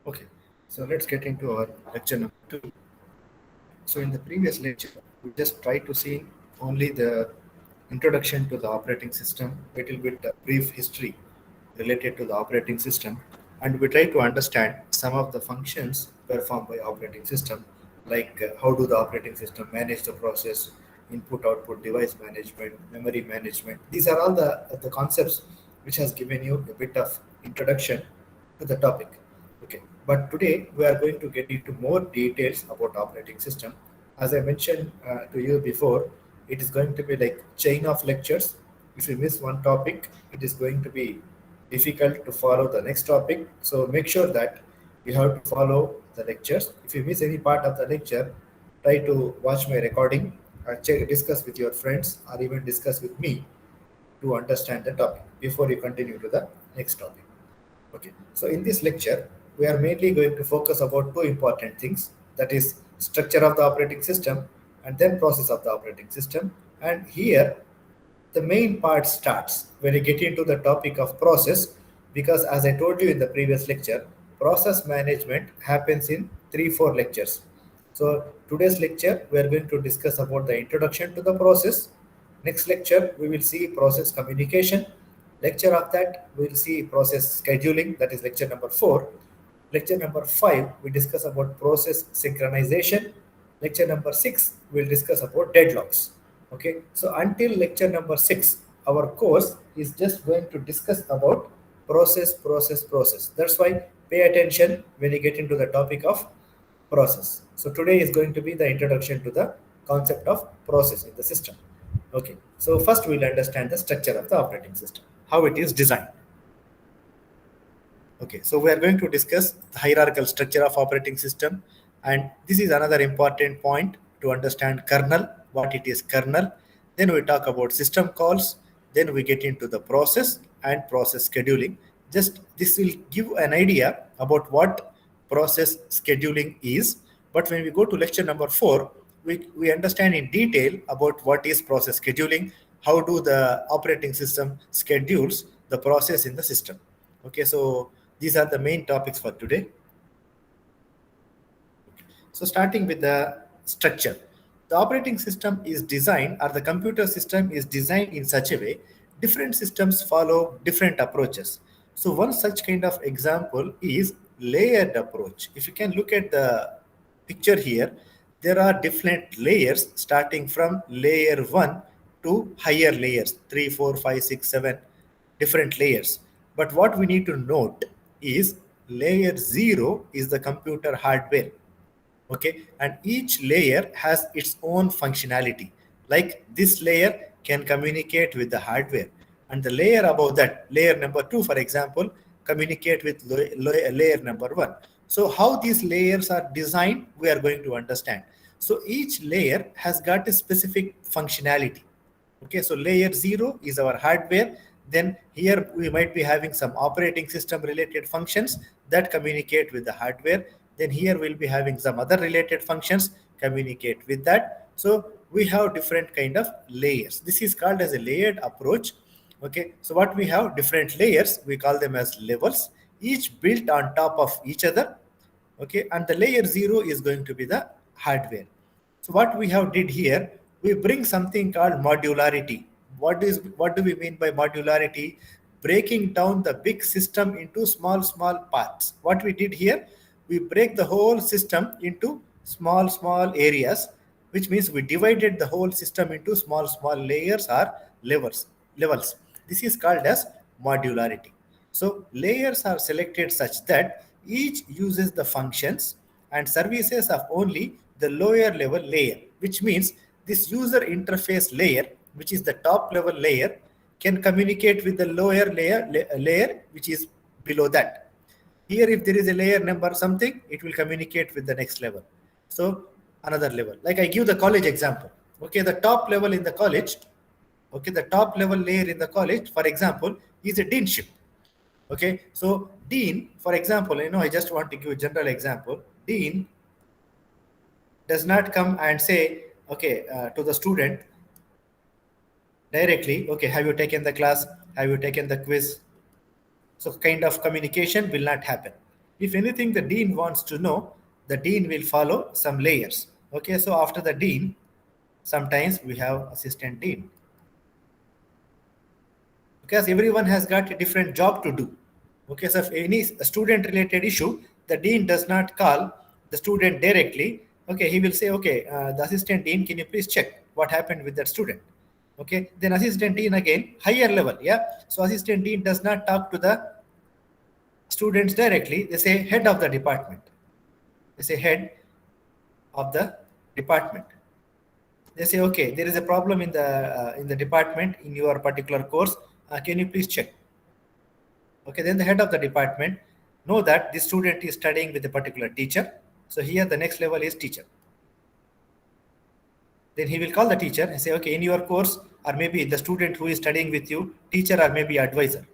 Okay, so let's get into our lecture number two. So in the previous lecture, we just tried to see only the introduction to the operating system, little bit brief history related to the operating system, and we try to understand some of the functions performed by operating system, like how do the operating system manage the process, input output device management, memory management. These are all the concepts which has given you a bit of introduction to the topic. Okay, but today we are going to get into more details about operating system. As I mentioned to you before, it is going to be like chain of lectures. If you miss one topic, it is going to be difficult to follow the next topic. So make sure that you have to follow the lectures. If you miss any part of the lecture, try to watch my recording, discuss with your friends, or even discuss with me to understand the topic before you continue to the next topic. Okay, so in this lecture, we are mainly going to focus about two important things, that is structure of the operating system and then process of the operating system. And here the main part starts when you get into the topic of process, because as I told you in the previous lecture, process management happens in 3 4 lectures. So today's lecture we are going to discuss about the introduction to the process. Next lecture we will see process communication. Lecture of that we will see process scheduling, that is lecture number 4. Lecture number 5 we discuss about process synchronization. Lecture number 6 we'll discuss about deadlocks. Okay, so until lecture number 6, our course is just going to discuss about process. That's why pay attention when you get into the topic of process. So today is going to be the introduction to the concept of process in the system. Okay, so first we'll understand the structure of the operating system, how it is designed. Okay, so we are going to discuss the hierarchical structure of operating system, and this is another important point to understand kernel, what it is kernel. Then we talk about system calls, then we get into the process and process scheduling. Just this will give an idea about what process scheduling is. But when we go to lecture number 4, we understand in detail about what is process scheduling, how do the operating system schedules the process in the system. Okay, so these are the main topics for today. So starting with the structure, the operating system is designed, or the computer system is designed in such a way, different systems follow different approaches. So one such kind of example is layered approach. If you can look at the picture here, there are different layers starting from layer 1 to higher layers, 3, 4, 5, 6, 7 different layers. But what we need to note is layer 0 is the computer hardware. Okay, and each layer has its own functionality, like this layer can communicate with the hardware, and the layer above that, layer number 2 for example, communicate with layer number 1. So how these layers are designed, we are going to understand. So each layer has got a specific functionality. Okay, so layer 0 is our hardware. Then here we might be having some operating system related functions that communicate with the hardware. Then here we'll be having some other related functions communicate with that. So we have different kind of layers. This is called as a layered approach. Okay, so what we have, different layers, we call them as levels, each built on top of each other. Okay, and the layer 0 is going to be the hardware. So what we have did here, we bring something called modularity. What do we mean by modularity? Breaking down the big system into small parts. What we did here, we break the whole system into small areas, which means we divided the whole system into small layers or levels. This is called as modularity. So layers are selected such that each uses the functions and services of only the lower level layer, which means this user interface layer, which is the top level layer, can communicate with the lower layer which is below that. Here, if there is a layer number something, it will communicate with the next level. So another level. Like I give the college example. Okay, the top level in the college, okay, the top level layer in the college, for example, is a deanship. Okay, so dean, for example, I just want to give a general example. Dean does not come and say, okay, to the student directly, okay, have you taken the class? Have you taken the quiz? So kind of communication will not happen. If anything the dean wants to know, the dean will follow some layers. Okay, so after the dean, sometimes we have assistant dean, because everyone has got a different job to do. Okay, so if any student related issue, the dean does not call the student directly. Okay, he will say, okay, the assistant dean, can you please check what happened with that student? Okay, then assistant dean again, higher level. Yeah, so assistant dean does not talk to the students directly. They say head of the department. They say head of the department. They say, okay, there is a problem in the department in your particular course. Can you please check? Okay, then the head of the department know that this student is studying with a particular teacher. So here the next level is teacher. Then he will call the teacher and say, okay, in your course, or maybe the student who is studying with you, teacher or maybe advisor.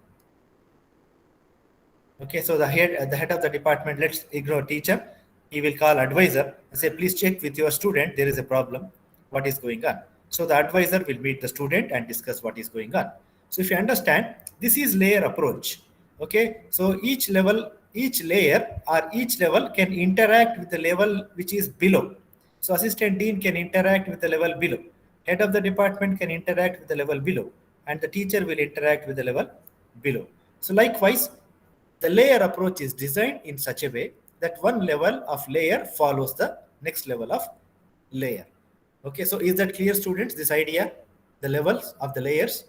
Okay, so the head of the department, let's ignore teacher. He will call advisor and say, please check with your student. There is a problem. What is going on? So the advisor will meet the student and discuss what is going on. So if you understand, this is layer approach. Okay, so each layer or each level can interact with the level which is below. So assistant dean can interact with the level below. Head of the department can interact with the level below, and the teacher will interact with the level below. So likewise, the layer approach is designed in such a way that one level of layer follows the next level of layer. Okay, so is that clear, students? This idea, the levels of the layers.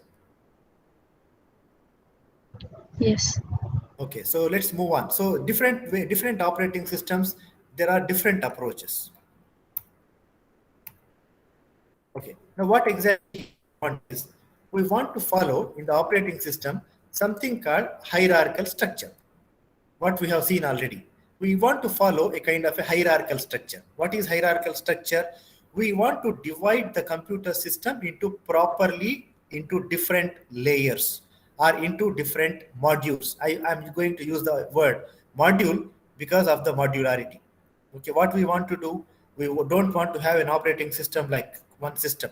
Yes. Okay, so let's move on. So different operating systems, there are different approaches. Okay, now what exactly we want is, we want to follow in the operating system something called hierarchical structure. What we have seen already. We want to follow a kind of a hierarchical structure. What is hierarchical structure? We want to divide the computer system into properly into different layers or into different modules. I am going to use the word module because of the modularity. Okay, what we want to do, we don't want to have an operating system like one system.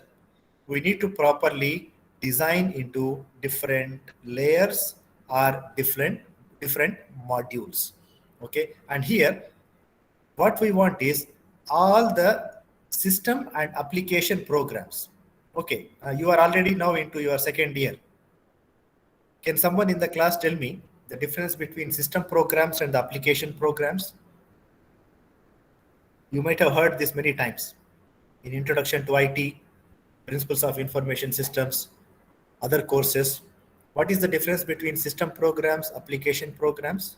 We need to properly design into different layers or different modules. Okay, and here what we want is all the system and application programs. Okay, you are already now into your second year. Can someone in the class tell me the difference between system programs and the application programs? You might have heard this many times in Introduction to IT, Principles of Information Systems, other courses. What is the difference between system programs, application programs?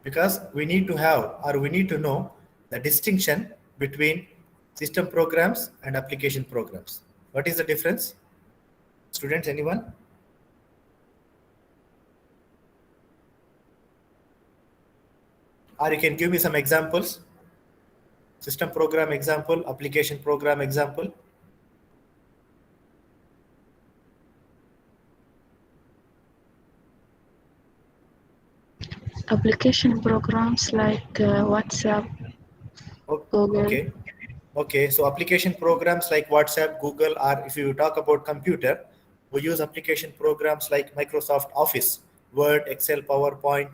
Because we need to have, or we need to know the distinction between system programs and application programs. What is the difference? Students, anyone? Or you can give me some examples. System program example, application program example. Application programs like WhatsApp, Google. Okay. So application programs like WhatsApp, Google, or if you talk about computer, we use application programs like Microsoft Office, Word, Excel, PowerPoint,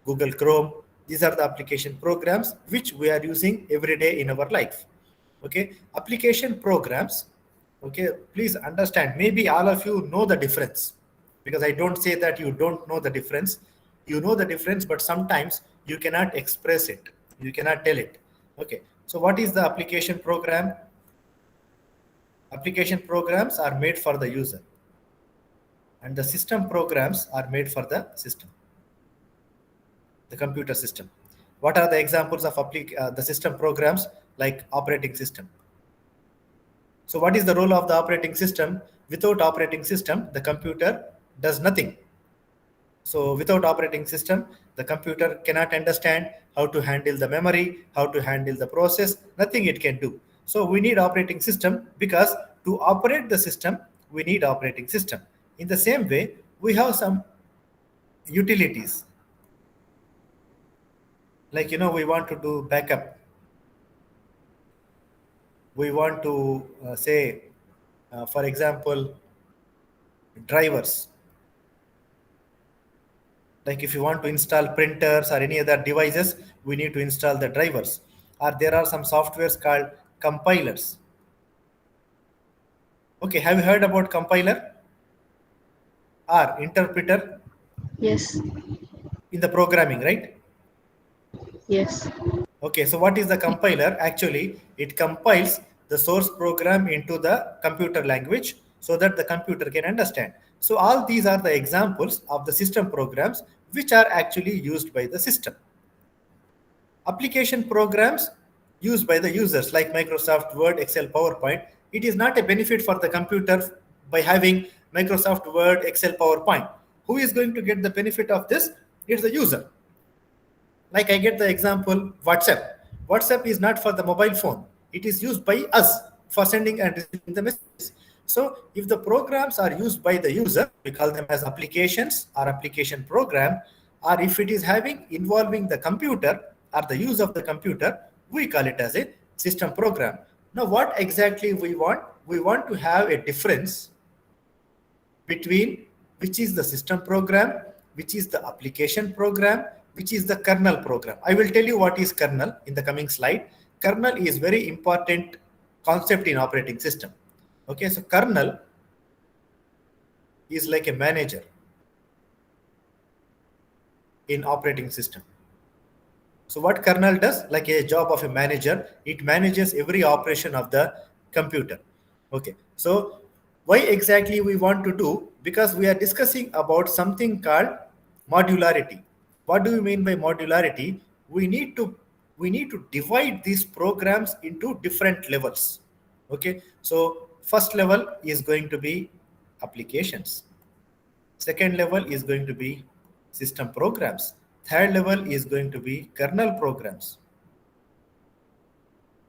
Google Chrome. These are the application programs which we are using every day in our life. Okay, application programs. Okay, please understand. Maybe all of you know the difference, because I don't say that you don't know the difference. You know the difference, but sometimes you cannot express it. You cannot tell it. Okay, so what is the application program? Application programs are made for the user, and the system programs are made for the system, the computer system. What are the examples of the system programs? Like operating system. So what is the role of the operating system? Without operating system, the computer does nothing. So without operating system, the computer cannot understand how to handle the memory, how to handle the process, nothing it can do. So we need operating system, because to operate the system, we need operating system. In the same way, we have some utilities. Like, we want to do backup. We want to say, for example, drivers. Like if you want to install printers or any other devices, we need to install the drivers. Or there are some softwares called compilers. Okay, have you heard about compiler or interpreter Yes. in the programming, right? Yes. Okay, so what is the compiler? Actually, it compiles the source program into the computer language so that the computer can understand. So all these are the examples of the system programs which are actually used by the system. Application programs used by the users like Microsoft Word, Excel, PowerPoint, it is not a benefit for the computer by having Microsoft Word, Excel, PowerPoint. Who is going to get the benefit of this? It's the user. Like I get the example WhatsApp. WhatsApp is not for the mobile phone. It is used by us for sending and receiving the messages. So if the programs are used by the user, we call them as applications or application program, or if it is having involving the computer or the use of the computer, we call it as a system program. Now what exactly we want? We want to have a difference between which is the system program, which is the application program, which is the kernel program. I will tell you what is kernel in the coming slide. Kernel is very important concept in operating system. Okay, so kernel is like a manager in operating system. So what kernel does, like a job of a manager, it manages every operation of the computer. Okay, so why exactly we want to do? Because we are discussing about something called modularity. What do we mean by modularity? We need to divide these programs into different levels. Okay, so first level is going to be applications. Second level is going to be system programs. Third level is going to be kernel programs.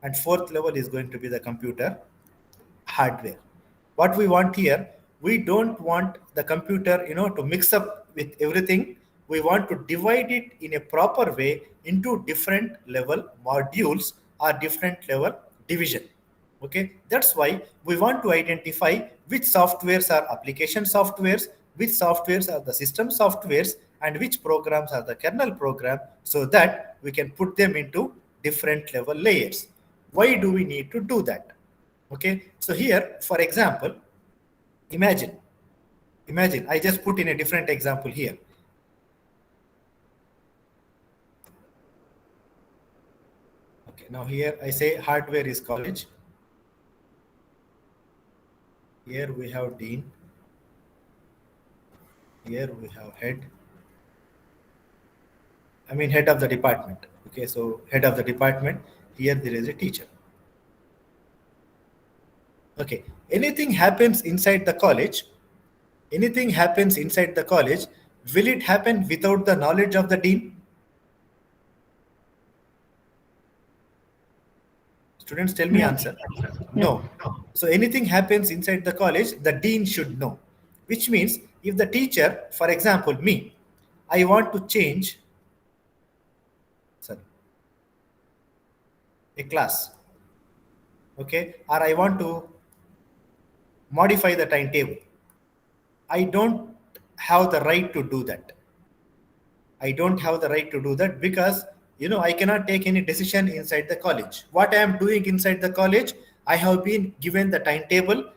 And fourth level is going to be the computer hardware. What we want here, we don't want the computer, to mix up with everything. We want to divide it in a proper way into different level modules or different level division. Okay, that's why we want to identify which softwares are application softwares, which softwares are the system softwares, and which programs are the kernel program, so that we can put them into different level layers. Why do we need to do that? Okay, so here, for example, imagine I just put in a different example here. Okay, now here I say hardware is college. Here we have dean. Here we have head. I mean head of the department. Okay, so head of the department. Here there is a teacher. Okay, anything happens inside the college, will it happen without the knowledge of the dean? Students, tell me No. answer. No. So anything happens inside the college, the dean should know. Which means if the teacher, for example, me, I want to change a class, okay, or I want to modify the timetable, I don't have the right to do that. Because I cannot take any decision inside the college. What I am doing inside the college, I have been given the timetable,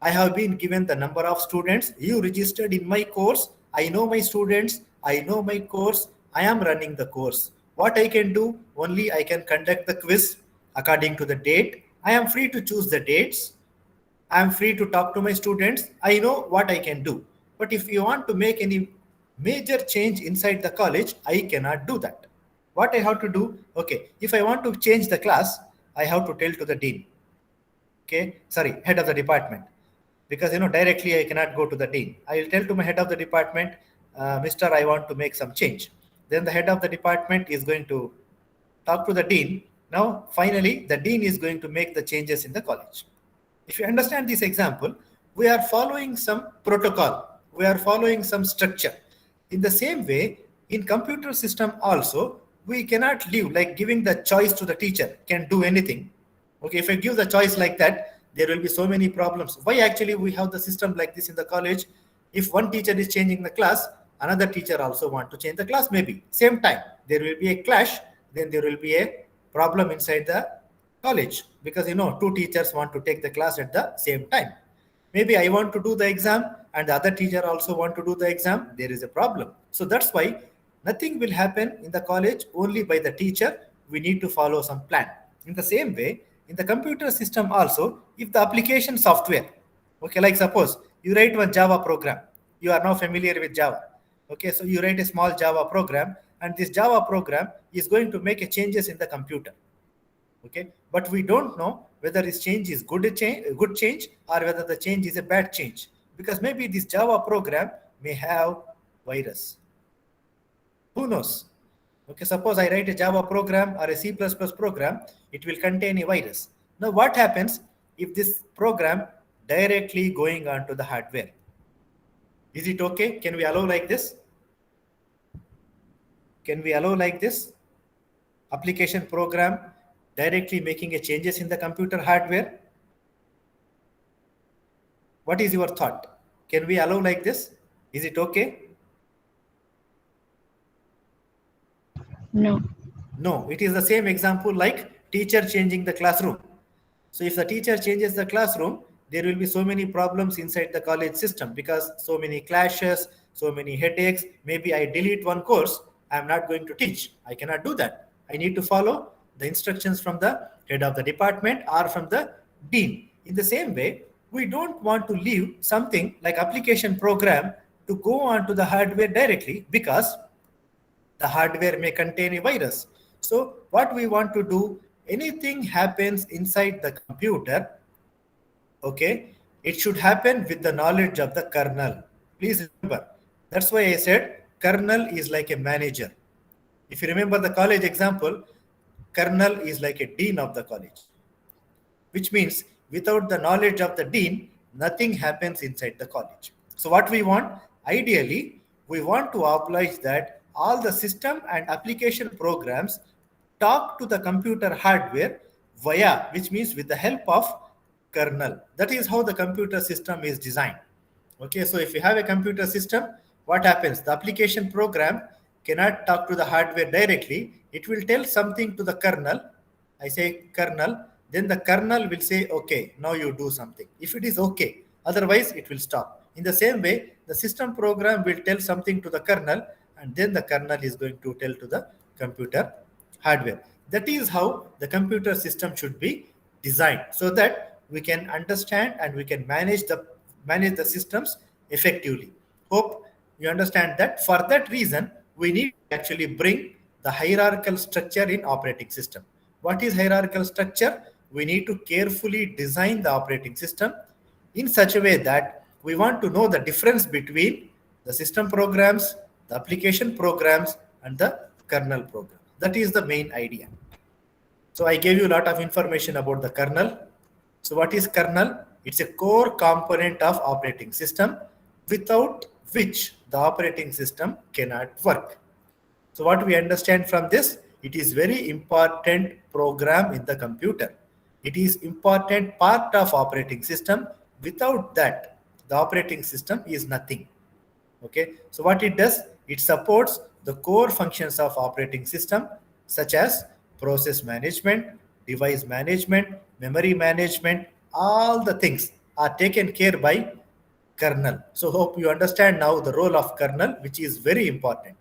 I have been given the number of students. You registered in my course, I know my students, I know my course, I am running the course. What I can do, only I can conduct the quiz according to the date. I am free to choose the dates, I am free to talk to my students. I know what I can do. But if you want to make any major change inside the college, I cannot do that. What I have to do, okay, if I want to change the class, I have to tell to the dean. Okay, sorry, head of the department. Because directly I cannot go to the dean. I will tell to my head of the department, Mr. I want to make some change. Then the head of the department is going to talk to the dean. Now, finally, the dean is going to make the changes in the college. If you understand this example, we are following some protocol, we are following some structure. In the same way, in computer system also, we cannot leave like giving the choice to the teacher, can do anything. Okay, if I give the choice like that, there will be so many problems. Why actually we have the system like this in the college? If one teacher is changing the class, another teacher also want to change the class, maybe same time there will be a clash, then there will be a problem inside the college, because two teachers want to take the class at the same time. Maybe I want to do the exam and the other teacher also want to do the exam, there is a problem. So that's why nothing will happen in the college only by the teacher. We need to follow some plan. In the same way, in the computer system also, if the application software, okay, like suppose you write one Java program, you are now familiar with Java. Okay, so you write a small Java program, and this Java program is going to make a changes in the computer. Okay, but we don't know whether this change is good change, or whether the change is a bad change, because maybe this Java program may have virus. Who knows? Okay, suppose I write a Java program or a C++ program, it will contain a virus. Now what happens if this program directly going onto the hardware? Is it okay? Can we allow like this? Can we allow like this? Application program directly making a changes in the computer hardware? What is your thought? Can we allow like this? Is it okay? No. No, it is the same example like teacher changing the classroom. So if the teacher changes the classroom, there will be so many problems inside the college system, because so many clashes, so many headaches. Maybe I delete one course, I am not going to teach. I cannot do that. I need to follow the instructions from the head of the department or from the dean. In the same way, we don't want to leave something like application program to go onto the hardware directly, because the hardware may contain a virus. So what we want to do, anything happens inside the computer, okay, it should happen with the knowledge of the kernel. Please remember, that's why I said kernel is like a manager. If you remember the college example, kernel is like a dean of the college, which means without the knowledge of the dean, nothing happens inside the college. So what we want, ideally, we want to oblige that all the system and application programs talk to the computer hardware via, which means with the help of kernel. That is how the computer system is designed. Okay, so if you have a computer system, what happens? The application program cannot talk to the hardware directly. It will tell something to the kernel. I say kernel, then the kernel will say, okay, now you do something. If it is okay, otherwise it will stop. In the same way, the system program will tell something to the kernel, and then the kernel is going to tell to the computer hardware. That is how the computer system should be designed, so that we can understand and we can manage the systems effectively. Hope you understand that. For that reason, we need to actually bring the hierarchical structure in operating system. What is hierarchical structure? We need to carefully design the operating system in such a way that we want to know the difference between the system programs, the application programs, and the kernel program. That is the main idea. So I gave you a lot of information about the kernel. So what is kernel? It's a core component of operating system, without which the operating system cannot work. So what we understand from this, it is very important program in the computer. It is important part of operating system. Without that, the operating system is nothing. Okay, so what it does, it supports the core functions of operating system, such as process management, device management, memory management. All the things are taken care by kernel. So hope you understand now the role of kernel, which is very important.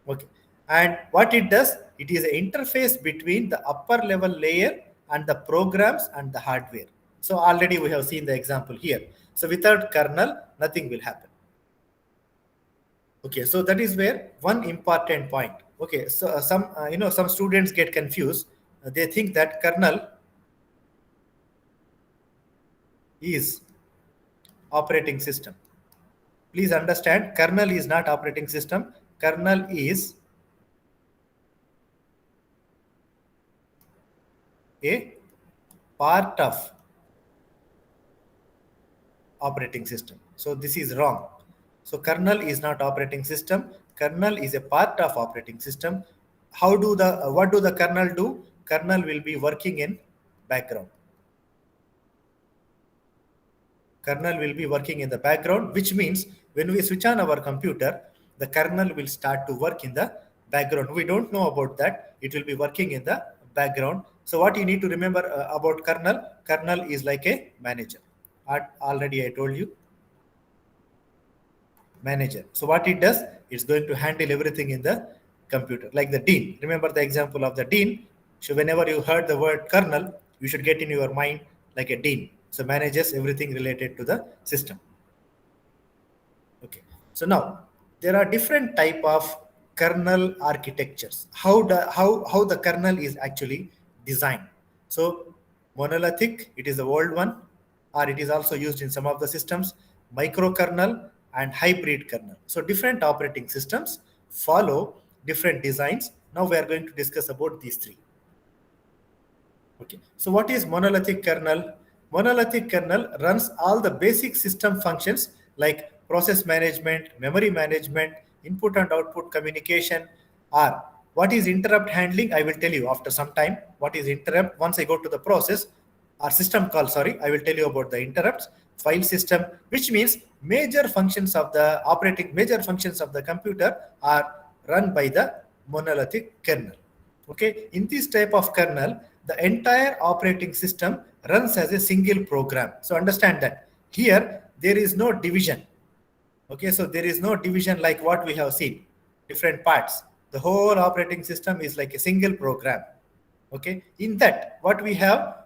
Okay, and what it does, it is an interface between the upper level layer and the programs and the hardware. So already we have seen the example here. So without kernel, nothing will happen. Okay, so that is where one important point. Okay, so some students get confused. They think that kernel is operating system. Please understand, kernel is not operating system. Kernel is a part of operating system. So this is wrong. So kernel is not operating system. Kernel is a part of operating system. What do the kernel do? Kernel will be working in background. Kernel will be working in the background, which means when we switch on our computer, the kernel will start to work in the background. We don't know about that. It will be working in the background. So what you need to remember about kernel is like a manager. Already I told you, manager. So what it does, it's going to handle everything in the computer, like the dean. Remember the example of the dean. So whenever you heard the word kernel, you should get in your mind like a dean. So manages everything related to the system. Okay. So now there are different type of kernel architectures. How the kernel is actually designed. So monolithic, it is the old one, or it is also used in some of the systems, microkernel and hybrid kernel. So different operating systems follow different designs. Now we are going to discuss about these three. Okay. So what is monolithic kernel? Monolithic kernel runs all the basic system functions like process management, memory management, input and output communication, or what is interrupt handling? I will tell you after some time what is interrupt. Once I go to the process or system call, sorry, I will tell you about the interrupts, file system, which means major functions of the computer are run by the monolithic kernel. Okay, in this type of kernel, the entire operating system runs as a single program. So understand that here there is no division. Okay, so there is no division like what we have seen, different parts. The whole operating system is like a single program. Okay, in that what we have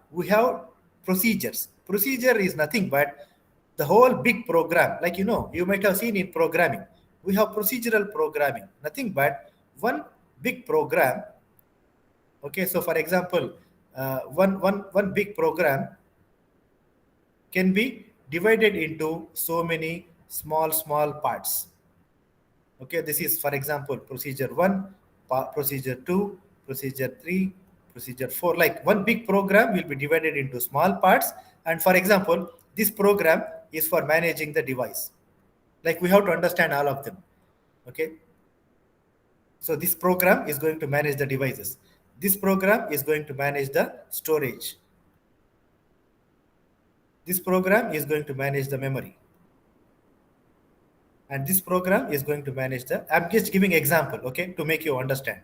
procedures. Procedure is nothing but the whole big program. Like you might have seen in programming, we have procedural programming, nothing but one big program. Okay, so for example, one big program can be divided into so many small parts. Okay, this is for example procedure 1, procedure 2, procedure 3, procedure 4. Like one big program will be divided into small parts. And for example, this program is for managing the device. Like we have to understand all of them. Okay, so this program is going to manage the devices. This program is going to manage the storage. This program is going to manage the memory. And this program is going to manage I'm just giving example, okay, to make you understand.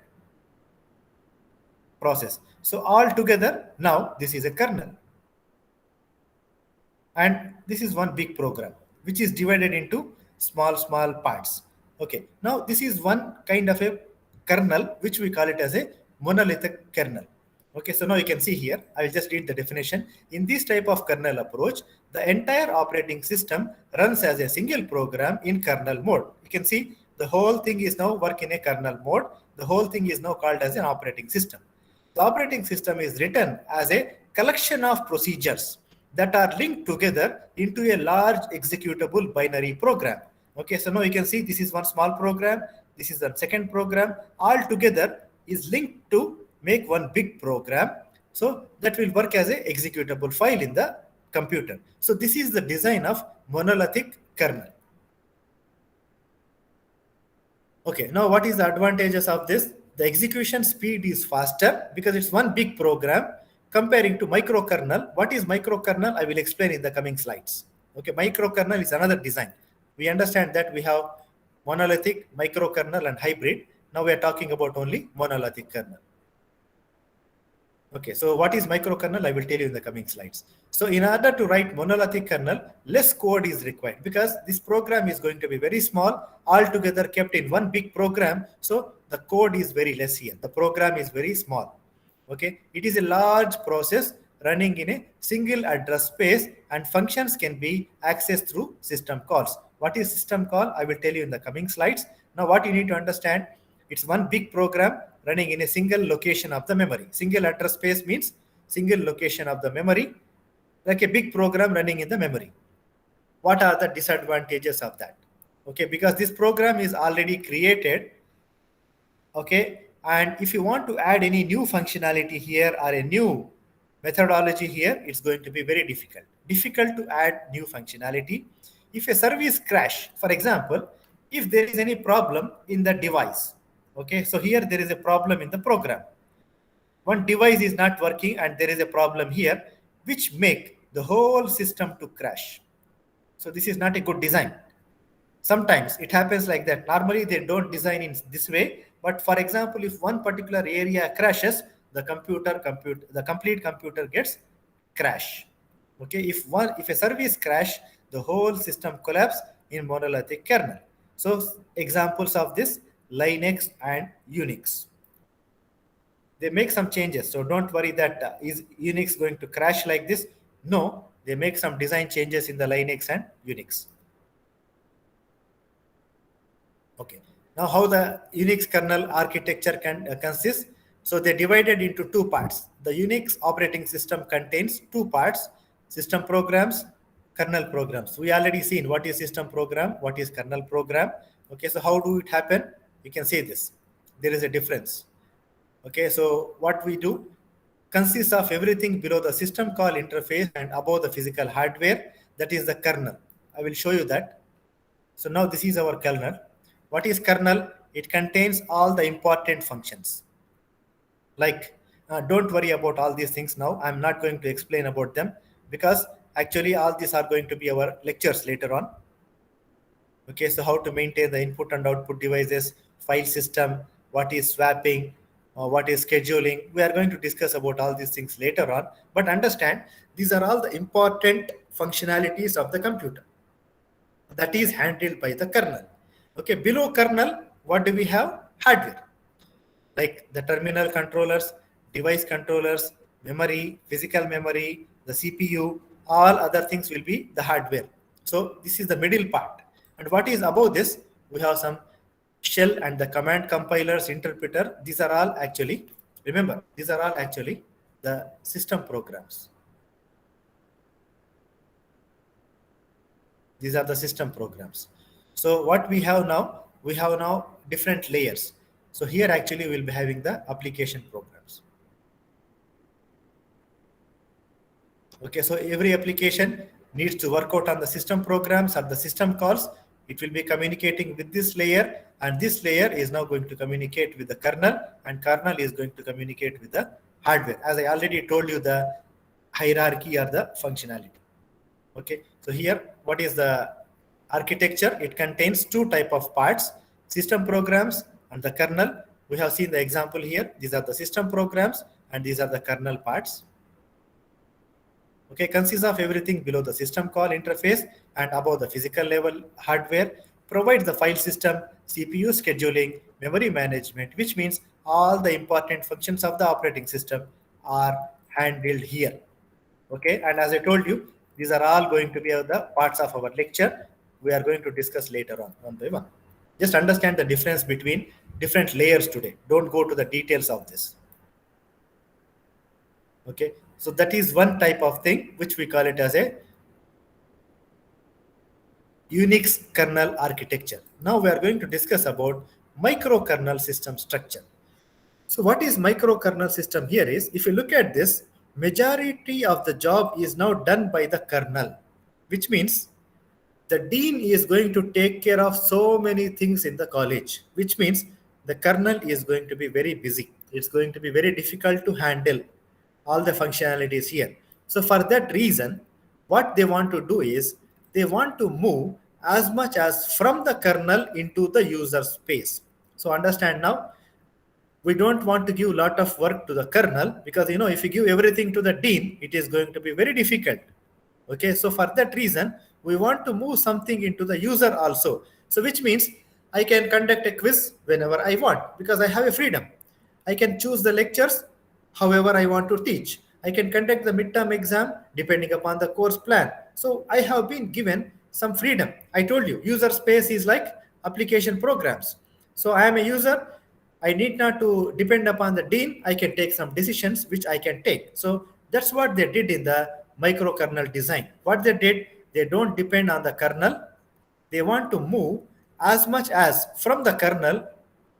Process. So all together, now this is a kernel. And this is one big program, which is divided into small parts. Okay, now this is one kind of a kernel, which we call it as a monolithic kernel. Okay, so now you can see here, I will just read the definition. In this type of kernel approach, the entire operating system runs as a single program in kernel mode. You can see the whole thing is now work in a kernel mode. The whole thing is now called as an operating system. The operating system is written as a collection of procedures that are linked together into a large executable binary program. Okay, so now you can see this is one small program, this is the second program, all together is linked to make one big program. So that will work as a executable file in the computer. So this is the design of monolithic kernel. Okay, now what is the advantages of this? The execution speed is faster because it's one big program comparing to microkernel. What is microkernel? I will explain in the coming slides. Okay, microkernel is another design. We understand that we have monolithic, microkernel and hybrid. Now we are talking about only monolithic kernel. Okay, so what is microkernel? I will tell you in the coming slides. So in order to write monolithic kernel, less code is required because this program is going to be very small, altogether kept in one big program. So the code is very less here. The program is very small. Okay, it is a large process running in a single address space and functions can be accessed through system calls. What is system call? I will tell you in the coming slides. Now what you need to understand, it's one big program running in a single location of the memory. Single address space means single location of the memory, like a big program running in the memory. What are the disadvantages of that? Okay, because this program is already created. Okay, and if you want to add any new functionality here or a new methodology here, it's going to be very difficult to add new functionality. If a service crash, for example, if there is any problem in the device, okay, so here there is a problem in the program. One device is not working and there is a problem here, which make the whole system to crash. So this is not a good design. Sometimes it happens like that. Normally they don't design in this way, but for example, if one particular area crashes, the complete computer gets crash. Okay, if a service crash, the whole system collapse in monolithic kernel. So examples of this: Linux and Unix. They make some changes, so don't worry that is Unix going to crash like this. No, they make some design changes in the Linux and Unix. Okay. Now, how the Unix kernel architecture can consist? So they divided into two parts. The Unix operating system contains two parts: system programs, kernel programs. We already seen what is system program, what is kernel program. Okay, so how do it happen? You can see this. There is a difference. Okay, so what we do consists of everything below the system call interface and above the physical hardware. That is the kernel. I will show you that. So now this is our kernel. What is kernel? It contains all the important functions. Like, don't worry about all these things now. I'm not going to explain about them because actually all these are going to be our lectures later on. Okay, so how to maintain the input and output devices, file system, what is swapping, what is scheduling. We are going to discuss about all these things later on. But understand, these are all the important functionalities of the computer that is handled by the kernel. Okay, below kernel, what do we have? Hardware, like the terminal controllers, device controllers, memory, physical memory, the CPU, all other things will be the hardware. So this is the middle part. And what is above this? We have some shell and the command compilers, interpreter. These are all actually, remember, these are all actually the system programs. These are the system programs. So what we have now, different layers. So here actually we'll be having the application programs. Okay, so every application needs to work out on the system programs or the system calls. It will be communicating with this layer, and this layer is now going to communicate with the kernel, and kernel is going to communicate with the hardware. As I already told you, the hierarchy or the functionality. Okay, so here what is the architecture? It contains two type of parts: system programs and the kernel. We have seen the example here. These are the system programs and these are the kernel parts. Okay, consists of everything below the system call interface and above the physical level hardware. Provides the file system, CPU scheduling, memory management, which means all the important functions of the operating system are handled here. Okay, and as I told you, these are all going to be the parts of our lecture. We are going to discuss later on, one by one. Just understand the difference between different layers today. Don't go to the details of this. Okay, so that is one type of thing which we call it as a Unix kernel architecture. Now we are going to discuss about microkernel system structure. So what is microkernel system here is, if you look at this, majority of the job is now done by the kernel, which means the dean is going to take care of so many things in the college, which means the kernel is going to be very busy. It's going to be very difficult to handle all the functionalities here. So for that reason, what they want to do is they want to move as much as from the kernel into the user space. So understand now, we don't want to give a lot of work to the kernel, because if you give everything to the dean, it is going to be very difficult. Okay, so for that reason, we want to move something into the user also. So which means I can conduct a quiz whenever I want, because I have a freedom. I can choose the lectures however I want to teach. I can conduct the midterm exam depending upon the course plan. So I have been given some freedom. I told you, user space is like application programs. So I am a user. I need not to depend upon the dean. I can take some decisions which I can take. So that's what they did in the microkernel design. What they did, they don't depend on the kernel. They want to move as much as from the kernel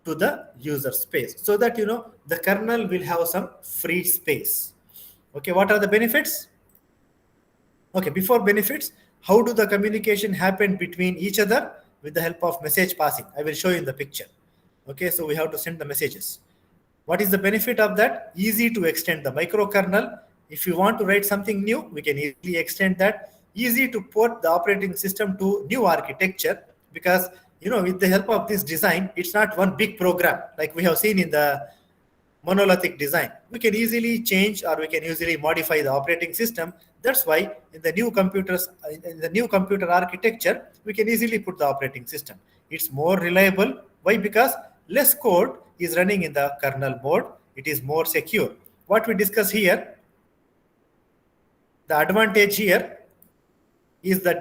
to the user space, so that the kernel will have some free space. Okay, what are the benefits? Okay, before benefits, how do the communication happen between each other? With the help of message passing. I will show you in the picture. Okay, so we have to send the messages. What is the benefit of that? Easy to extend the microkernel. If you want to write something new, we can easily extend that. Easy to port the operating system to new architecture, because with the help of this design, it's not one big program like we have seen in the monolithic design. We can easily change or we can easily modify the operating system. That's why in the new computers, in the new computer architecture, we can easily put the operating system. It's more reliable. Why? Because less code is running in the kernel mode. It is more secure. What we discuss here, the advantage here is the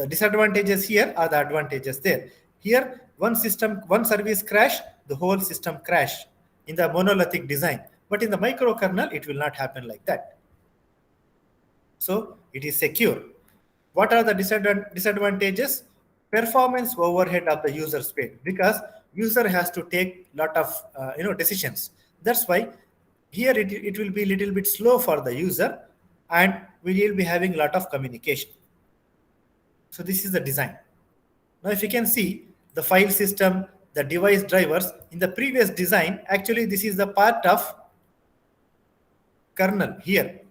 disadvantages here are the advantages there. Here, one service crash, the whole system crash in the monolithic design. But in the microkernel, it will not happen like that. So it is secure. What are the disadvantages? Performance overhead of the user space, because user has to take lot of decisions. That's why here it will be a little bit slow for the user, and we will be having a lot of communication. So this is the design. Now if you can see the file system, the device drivers in the previous design, actually this is the part of kernel here.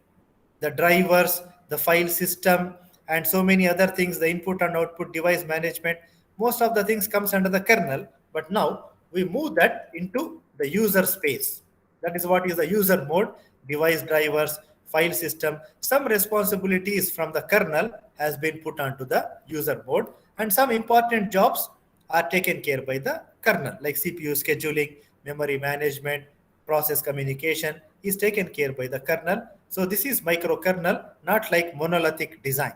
The drivers, the file system, and so many other things, the input and output device management, most of the things comes under the kernel. But now we move that into the user space. That is what is the user mode, device drivers, file system. Some responsibilities from the kernel has been put onto the user mode, and some important jobs are taken care by the kernel, like CPU scheduling, memory management, process communication is taken care by the kernel. So this is microkernel, not like monolithic design.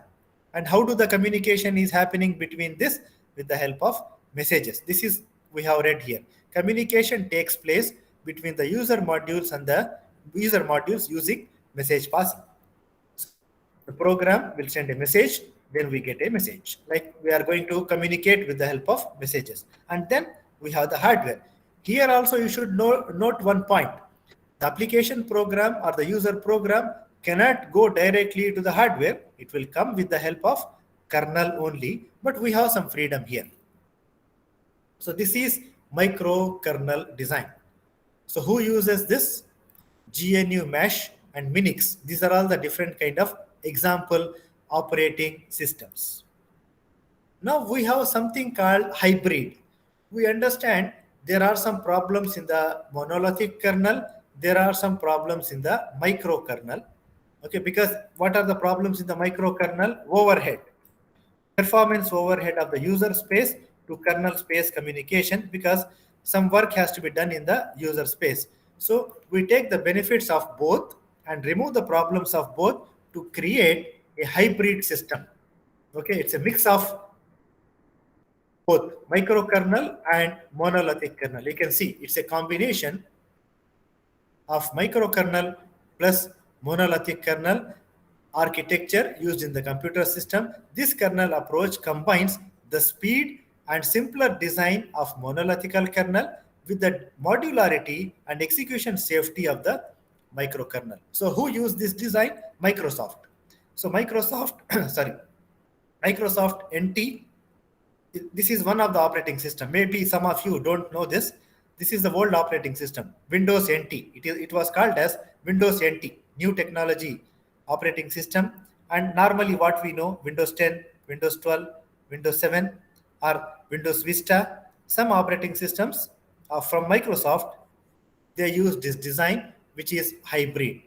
And how do the communication is happening between this? With the help of messages. This is we have read here. Communication takes place between the user modules and the user modules using message passing. The program will send a message, then we get a message. Like we are going to communicate with the help of messages. And then we have the hardware. Here also you should note one point. The application program or the user program cannot go directly to the hardware. It will come with the help of kernel only, but we have some freedom here. So this is microkernel design. So who uses this? GNU Mesh and Minix. These are all the different kind of example operating systems. Now we have something called hybrid. We understand there are some problems in the monolithic kernel. There are some problems in the microkernel. Okay, because what are the problems in the microkernel? Overhead. Performance overhead of the user space to kernel space communication, because some work has to be done in the user space. So we take the benefits of both and remove the problems of both to create a hybrid system. Okay, it's a mix of both microkernel and monolithic kernel. You can see it's a combination of microkernel plus monolithic kernel architecture used in the computer system. This kernel approach combines the speed and simpler design of monolithic kernel with the modularity and execution safety of the microkernel. So who used this design? Microsoft. So Microsoft, Microsoft NT, this is one of the operating system. Maybe some of you don't know this. This is the old operating system, Windows NT. It was called as Windows NT, new technology operating system. And normally what we know, Windows 10, Windows 12, Windows 7, or Windows Vista, some operating systems from Microsoft, they use this design, which is hybrid.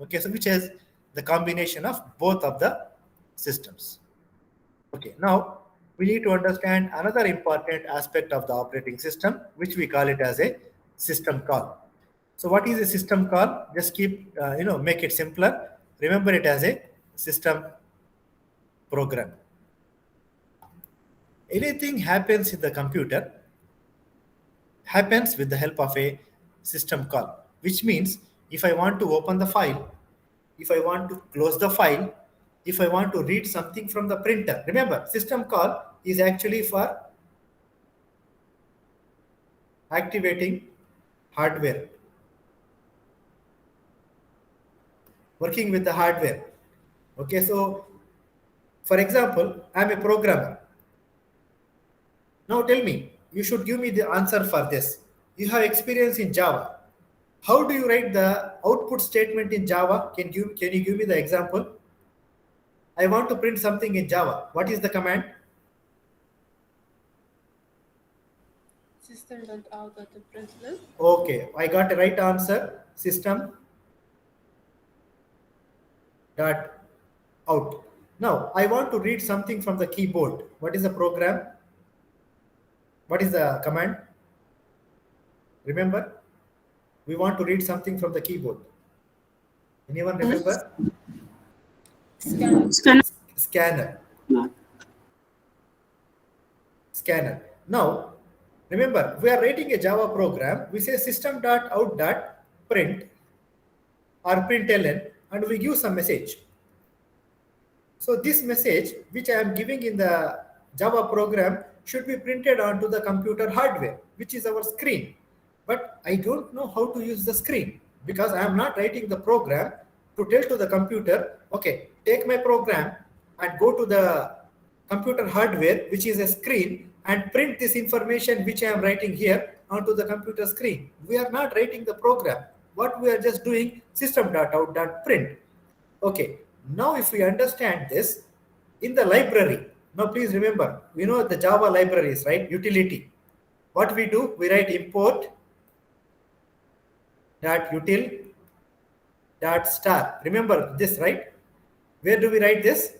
Okay, so which is the combination of both of the systems. Okay, now we need to understand another important aspect of the operating system, which we call it as a system call. So what is a system call? Just keep, make it simpler. Remember it as a system program. Anything happens in the computer happens with the help of a system call, which means if I want to open the file, if I want to close the file, if I want to read something from the printer, remember system call is actually for activating hardware, working with the hardware. Okay, so for example, I'm a programmer. Now tell me, you should give me the answer for this. You have experience in Java. How do you write the output statement in Java? Can you give me the example? I want to print something in Java. What is the command? System.out.println. Okay, I got the right answer. System dot out. Now I want to read something from the keyboard. What is the program? What is the command? Remember, we want to read something from the keyboard. Anyone remember? Scan. Scanner. Scanner. No. Scanner. Now, remember, we are writing a Java program. We say system.out.print or println, and we give some message. So this message, which I am giving in the Java program, should be printed onto the computer hardware, which is our screen. But I don't know how to use the screen because I am not writing the program to tell to the computer, okay, take my program and go to the computer hardware, which is a screen, and print this information which I am writing here onto the computer screen. We are not writing the program. What we are just doing, system.out.print. Okay, now if we understand this, in the library, now please remember, we know the Java libraries, right? Utility. What we do, we write import dot util dot star. Remember this, right? Where do we write this?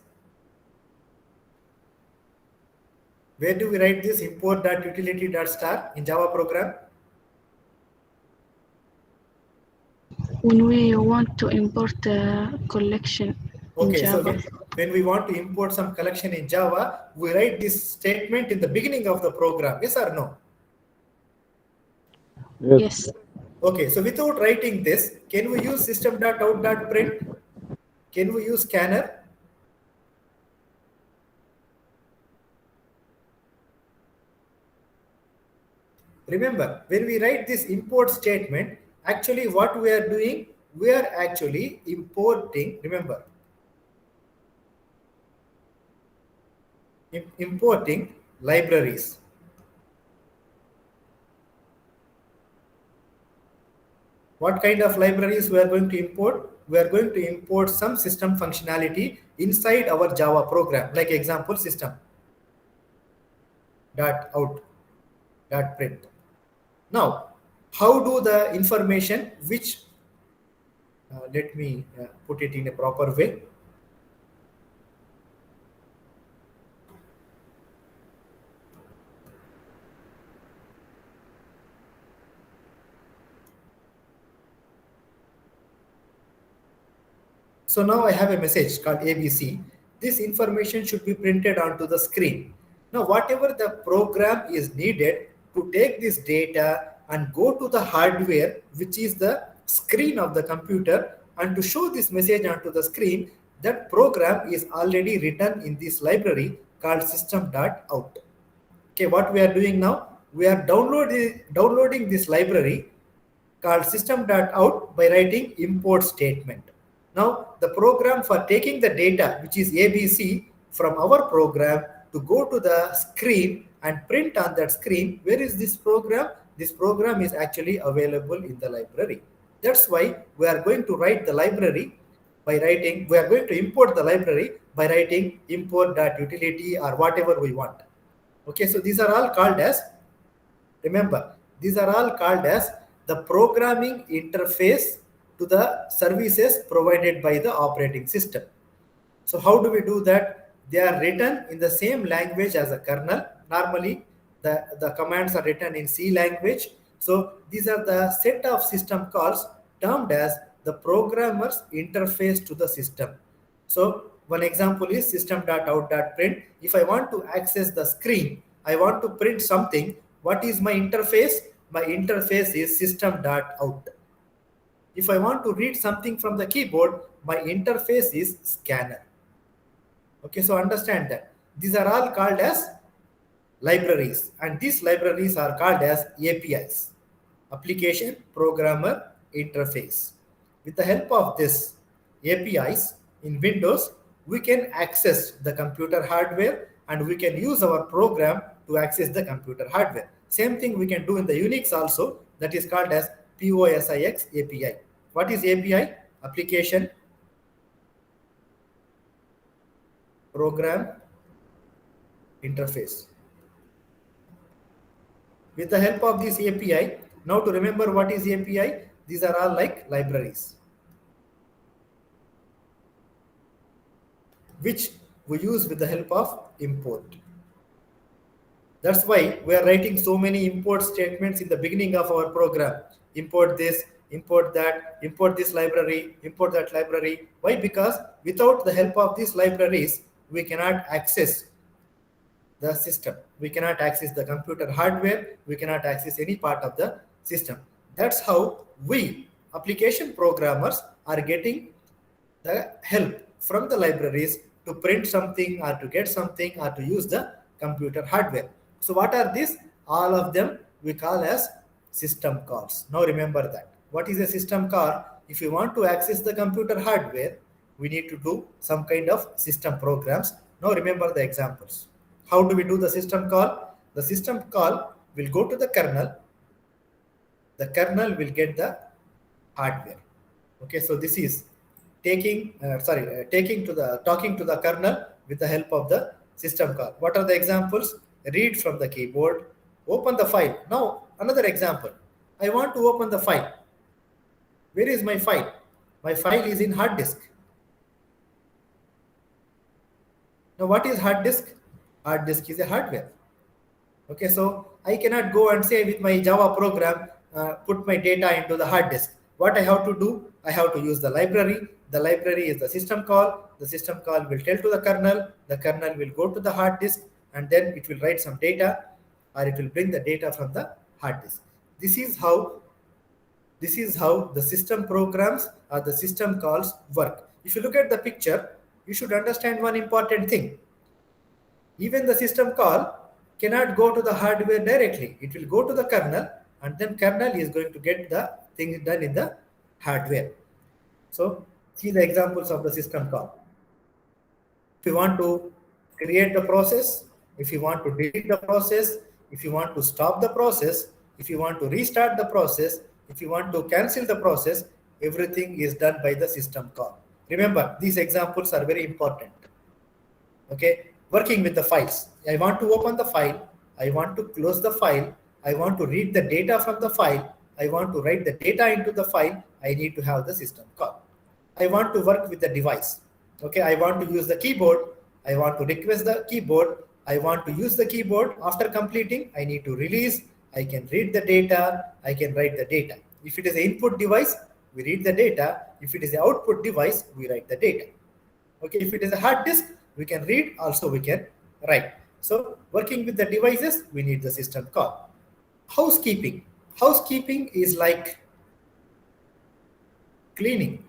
Where do we write this import dot utility dot star in Java program? When we want to import a collection in Okay, so Java. when we want to import some collection in Java, we write this statement in the beginning of the program. Yes or no? Yes. Okay, so without writing this, can we use system.out.print? Can we use scanner? Remember, when we write this import statement, actually what we are doing, we are actually importing, remember, importing libraries. What kind of libraries we are going to import? We are going to import some system functionality inside our Java program, like example system dot out dot print. Now, how do the information which let me put it in a proper way. So now I have a message called ABC. This information should be printed onto the screen. Now, whatever the program is needed to take this data and go to the hardware, which is the screen of the computer, and to show this message onto the screen, that program is already written in this library called system.out. Okay, what we are doing now, we are downloading this library called system.out by writing import statement. Now, the program for taking the data, which is ABC, from our program to go to the screen and print on that screen, where is this program? This program is actually available in the library. That's why we are going to write the library by writing, we are going to import the library by writing import.utility or whatever we want. Okay, so these are all called as, remember, these are all called as the programming interface to the services provided by the operating system. So how do we do that? They are written in the same language as a kernel. Normally, the commands are written in C language. So these are the set of system calls termed as the programmer's interface to the system. So one example is system.out.print. If I want to access the screen, I want to print something. What is my interface? My interface is system.out. If I want to read something from the keyboard, my interface is scanner. Okay, so understand that these are all called as libraries, and these libraries are called as APIs, application programmer interface. With the help of this APIs in Windows, we can access the computer hardware and we can use our program to access the computer hardware. Same thing we can do in the Unix also, that is called as POSIX API. What is API? Application program interface. With the help of this API, now to remember what is API, these are all like libraries, which we use with the help of import. That's why we are writing so many import statements in the beginning of our program. Import this, import that, import this library, import that library. Why? Because without the help of these libraries, we cannot access the system. We cannot access the computer hardware. We cannot access any part of the system. That's how we, application programmers, are getting the help from the libraries to print something or to get something or to use the computer hardware. So what are these? All of them we call as system calls. Now remember that. What is a system call? If you want to access the computer hardware, we need to do some kind of system programs. Now remember the examples. How do we do the system call? The system call will go to the kernel. The kernel will get the hardware. Okay, so this is talking to the kernel with the help of the system call. What are the examples? Read from the keyboard, open the file. Now another example. I want to open the file. Where is my file? My file is in hard disk. Now what is hard disk? Hard disk is a hardware. Okay, so I cannot go and say with my Java program, put my data into the hard disk. What I have to do? I have to use the library. The library is the system call. The system call will tell to the kernel. The kernel will go to the hard disk and then it will write some data or it will bring the data from the hard disk. This is how the system programs or the system calls work. If you look at the picture, you should understand one important thing. Even the system call cannot go to the hardware directly. It will go to the kernel and then kernel is going to get the things done in the hardware. So see the examples of the system call. If you want to create the process, if you want to delete the process, if you want to stop the process, if you want to restart the process, if you want to cancel the process, everything is done by the system call. Remember, these examples are very important. Okay, working with the files. I want to open the file. I want to close the file. I want to read the data from the file. I want to write the data into the file. I need to have the system call. I want to work with the device. Okay, I want to use the keyboard. I want to request the keyboard. I want to use the keyboard. After completing, I need to release. I can read the data. I can write the data. If it is an input device, we read the data. If it is an output device, we write the data. Okay, if it is a hard disk, we can read, also we can write. So working with the devices, we need the system call. Housekeeping. Housekeeping is like cleaning.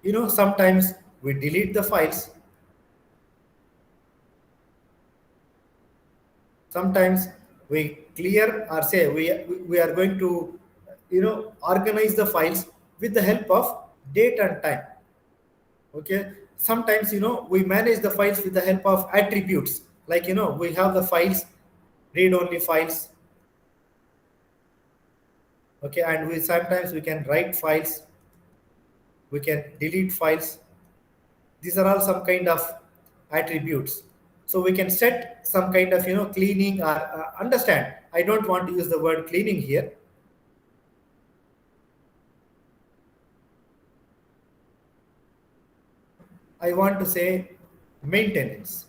You know, sometimes we delete the files. Sometimes we clear or say we are going to, organize the files with the help of date and time. Okay, sometimes we manage the files with the help of attributes, like we have the files, read only files. Okay, and sometimes we can write files, we can delete files. These are all some kind of attributes. So we can set some kind of cleaning or understand. I don't want to use the word cleaning here. I want to say maintenance.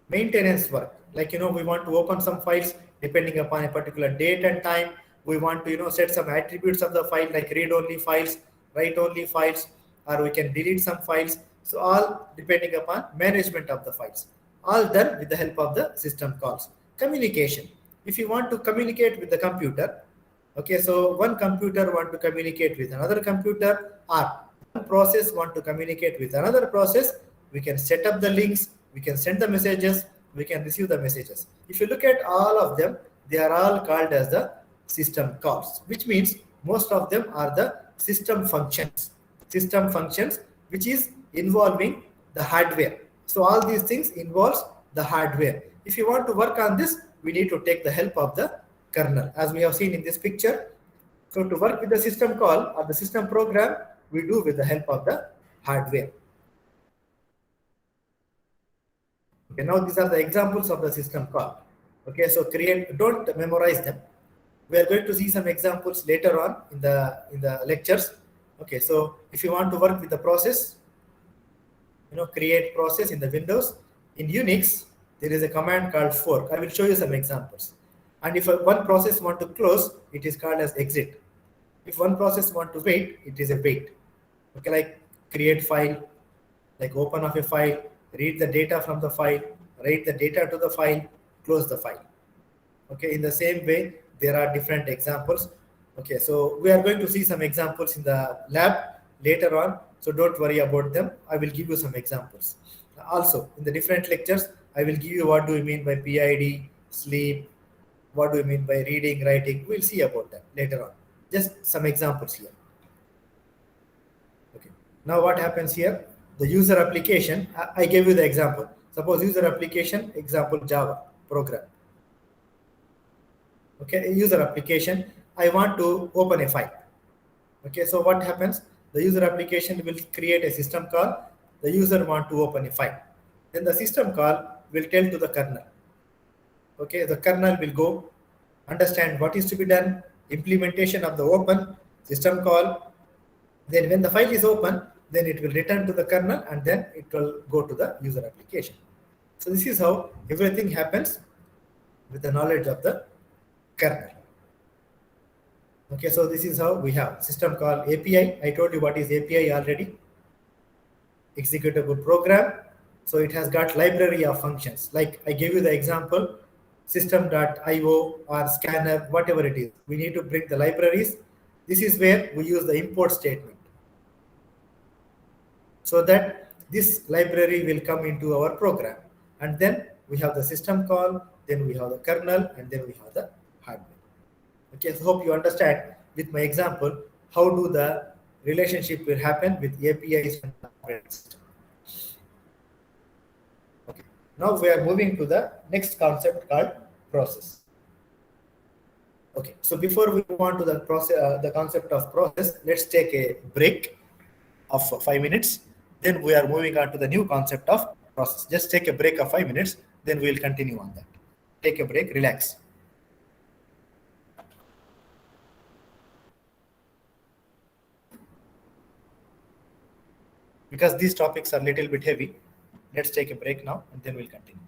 Maintenance work. Like, we want to open some files depending upon a particular date and time. We want to, set some attributes of the file like read only files, write only files, or we can delete some files. So all depending upon management of the files. All done with the help of the system calls. Communication. If you want to communicate with the computer, okay, so one computer want to communicate with another computer, or one process want to communicate with another process, we can set up the links, we can send the messages, we can receive the messages. If you look at all of them, they are all called as the system calls, which means most of them are the system functions. System functions, which is involving the hardware. So all these things involves the hardware. If you want to work on this, we need to take the help of the kernel, as we have seen in this picture. So to work with the system call or the system program, we do with the help of the hardware. Okay, now these are the examples of the system call. Okay, so don't memorize them. We are going to see some examples later on in the lectures. Okay, so if you want to work with the process, create process in the Windows. In Unix, there is a command called fork. I will show you some examples. And if one process want to close, it is called as exit. If one process want to wait, it is a wait. Okay, like create file, like open of a file, read the data from the file, write the data to the file, close the file. Okay, in the same way, there are different examples. Okay, so we are going to see some examples in the lab later on, so don't worry about them. I will give you some examples. Also, in the different lectures, I will give you what do we mean by PID, sleep, what do we mean by reading, writing. We'll see about that later on. Just some examples here. Okay. Now what happens here? The user application, I gave you the example. Suppose user application, example Java program. Okay, a user application, I want to open a file. Okay, so what happens? The user application will create a system call. The user want to open a file. Then the system call will tell to the kernel. Okay, the kernel will go understand what is to be done, implementation of the open system call. Then when the file is open, then it will return to the kernel and then it will go to the user application. So this is how everything happens with the knowledge of the kernel. Okay, so this is how we have system call API. I told you what is API already. Executable program. So it has got library of functions. Like I gave you the example, system.io or scanner, whatever it is. We need to bring the libraries. This is where we use the import statement, so that this library will come into our program. And then we have the system call, then we have the kernel, and then we have the hardware. Okay, so hope you understand with my example how do the relationship will happen with APIs and operating system. Okay, now we are moving to the next concept called process. Okay, so before we move on to the process, the concept of process, let's take a break of 5 minutes. Then we are moving on to the new concept of process. Just take a break of 5 minutes, then we will continue on that. Take a break, relax. Because these topics are a little bit heavy, let's take a break now and then we'll continue.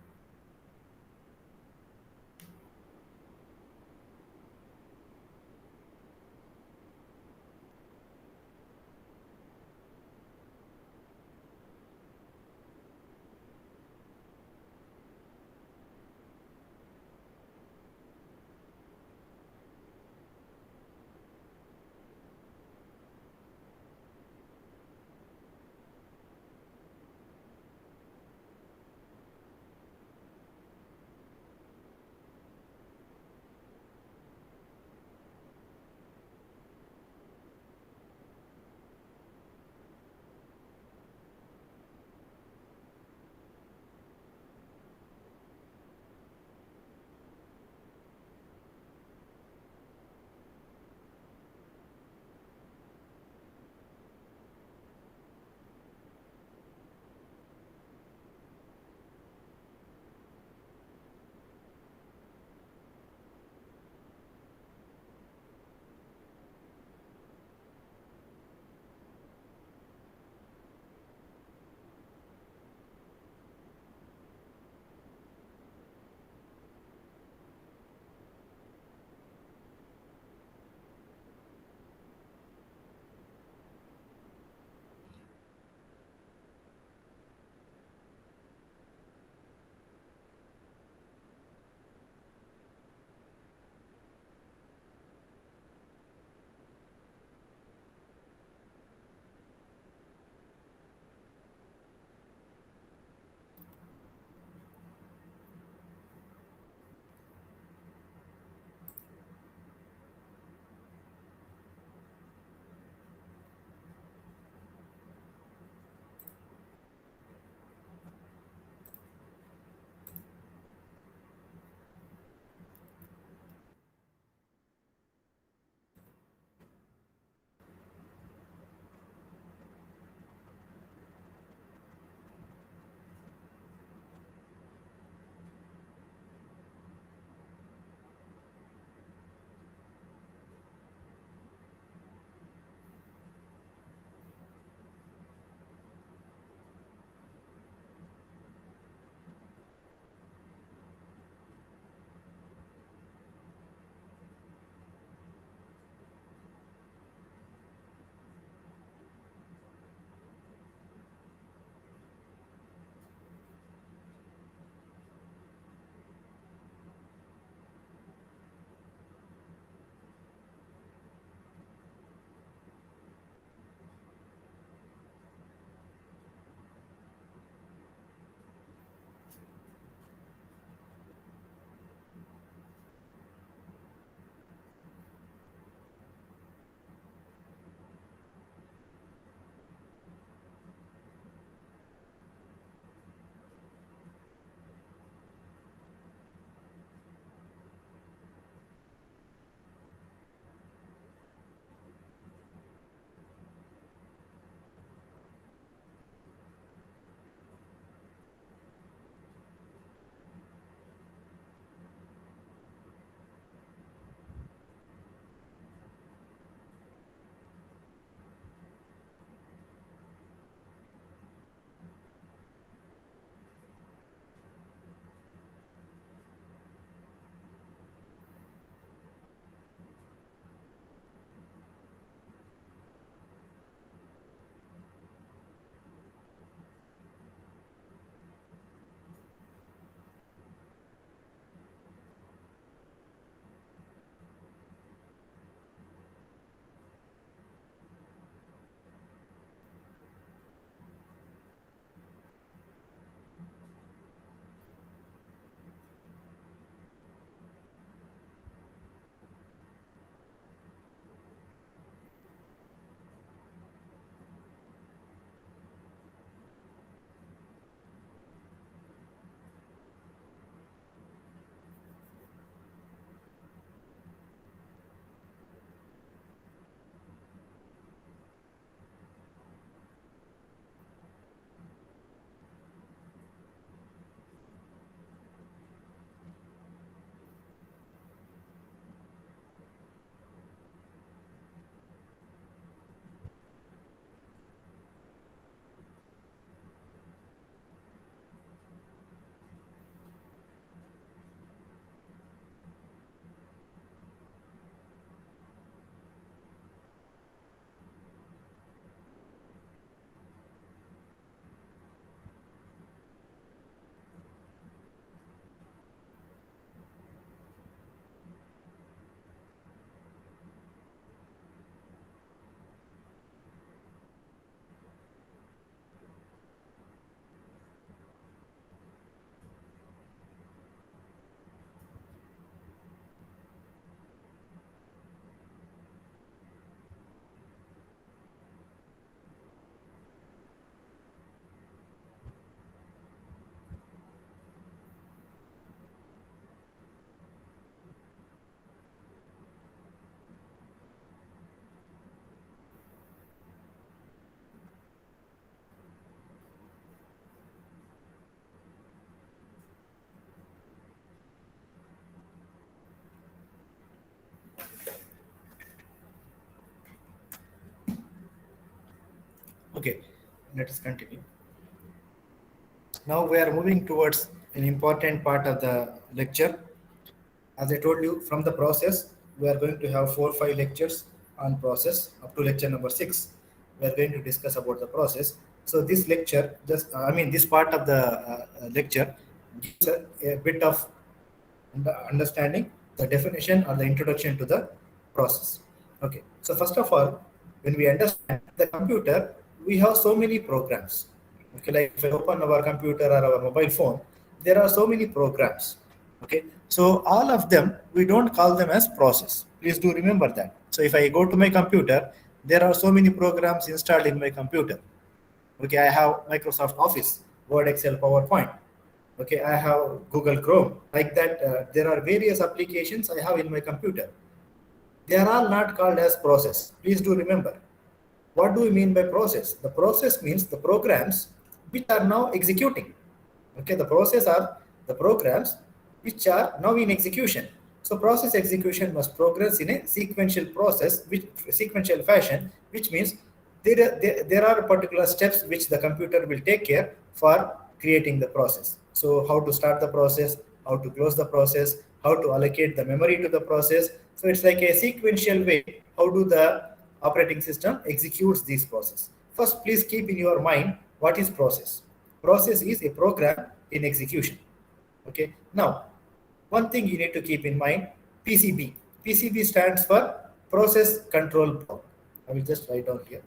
Okay, let us continue. Now we are moving towards an important part of the lecture. As I told you, from the process, we are going to have 4 or 5 lectures on process up to lecture number 6. We are going to discuss about the process. So this lecture, this part of the lecture gives a bit of understanding the definition or the introduction to the process. Okay, so first of all, when we understand the computer, we have so many programs. Okay, like if I open our computer or our mobile phone, there are so many programs. Okay, so all of them, we don't call them as process. Please do remember that. So if I go to my computer, there are so many programs installed in my computer. Okay, I have Microsoft Office, Word, Excel, PowerPoint. Okay, I have Google Chrome. Like that, there are various applications I have in my computer. They are all not called as process. Please do remember. What do we mean by process? The process means the programs which are now executing. Okay, the process are the programs which are now in execution. So process execution must progress in a sequential process, which sequential fashion, which means there are particular steps which the computer will take care for creating the process. So how to start the process, how to close the process, how to allocate the memory to the process. So it's like a sequential way. How do the operating system executes this process? First, please keep in your mind what is process. Process is a program in execution. Okay. Now, one thing you need to keep in mind: PCB. PCB stands for process control block. I will just write down here.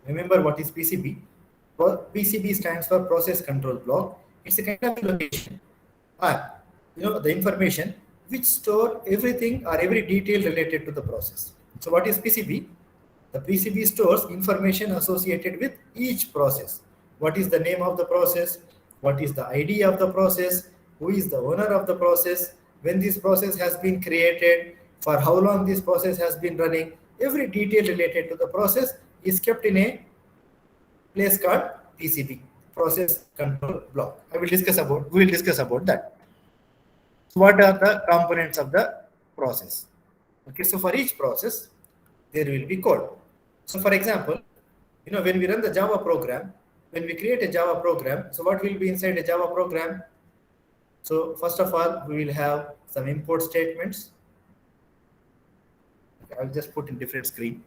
Remember what is PCB? PCB stands for process control block. It's a kind of location, or the information which store everything or every detail related to the process. So what is PCB? The PCB stores information associated with each process. What is the name of the process? What is the ID of the process? Who is the owner of the process? When this process has been created? For how long this process has been running? Every detail related to the process is kept in a place called PCB, process control block. We will discuss about that. So what are the components of the process? Okay, so for each process, there will be code. So for example, when we run the Java program, when we create a Java program, so what will be inside a Java program? So first of all, we will have some import statements. Okay, I'll just put in different screen.